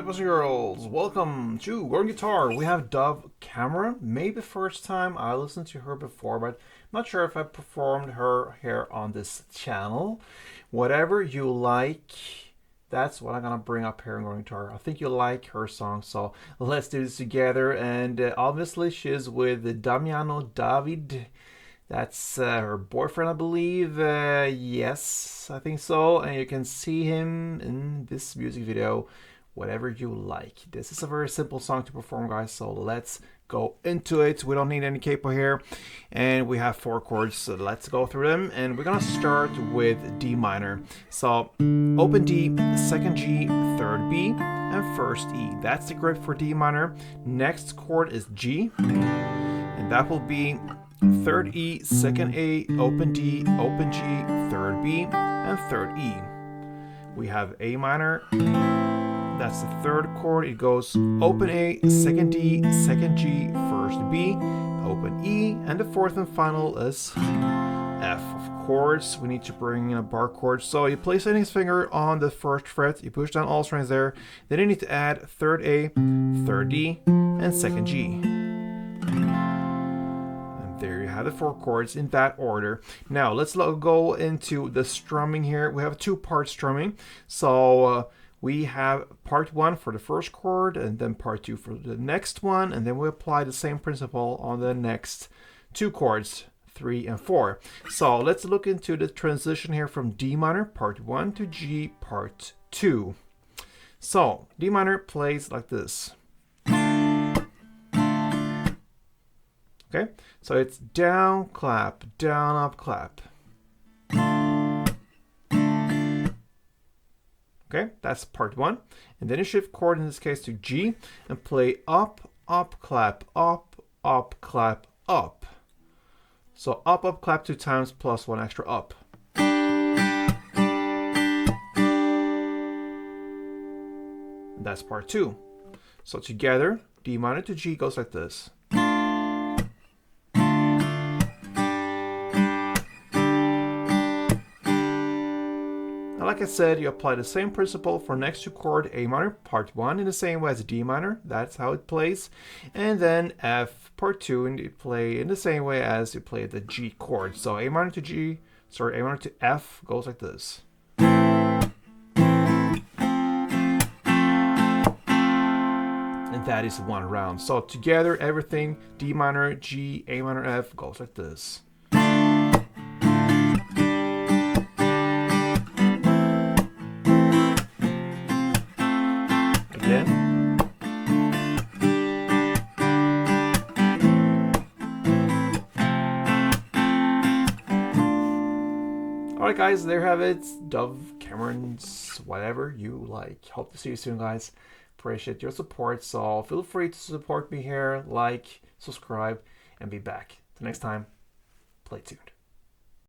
Alright, boys and girls, welcome to Ovation Guitar. We have Dove Camera. Maybe the first time I listened to her before, but I'm not sure if I performed her here on this channel. Whatever you like, that's what I'm gonna bring up here in Ovation Guitar. I think you like her song, so let's do this together. And obviously she's with Damiano David. That's her boyfriend, I believe. Yes, I think so. And you can see him in this music video. Whatever you like. This is a very simple song to perform, guys, so let's go into it. We don't need any capo here, and we have 4 chords, so let's go through them. And we're gonna start with D minor. So open D, 2nd G, 3rd B, and 1st E. That's the grid for D minor. Next chord is G, and that will be 3rd E, 2nd A, open D, open G, 3rd B, and 3rd E. We have A minor. That's the 3rd chord. It goes open A, 2nd D, 2nd G, 1st B, open E, and the 4th and final is F. Of course, we need to bring in a bar chord. So you place the index finger on the 1st fret, you push down all strings there, then you need to add 3rd A, 3rd D, and 2nd G. And there you have the 4 chords in that order. Now let's go into the strumming here. We have 2-part strumming. So we have part 1 for the 1st chord, and then part 2 for the next one, and then we apply the same principle on the next 2 chords, 3 and 4. So let's look into the transition here from D minor, part 1, to G, part 2. So D minor plays like this. Okay, so it's down, clap, down, up, clap. Okay, that's part 1. And then you shift chord, in this case, to G, and play up, up, clap, up, clap, up. So up, clap 2 times plus 1 extra up. And that's part 2. So together, D minor to G goes like this. Like I said, you apply the same principle for next 2 chord, A minor, part 1, in the same way as D minor. That's how it plays. And then F, part 2, and you play in the same way as you play the G chord. So A minor to G, sorry, A minor to F goes like this. And that is 1 round. So together, everything, D minor, G, A minor, F goes like this. Alright guys, there you have it. Dove, Cameron's, whatever you like. Hope to see you soon, guys. Appreciate your support, so feel free to support me here, like, subscribe, and be back. Till next time, play tuned.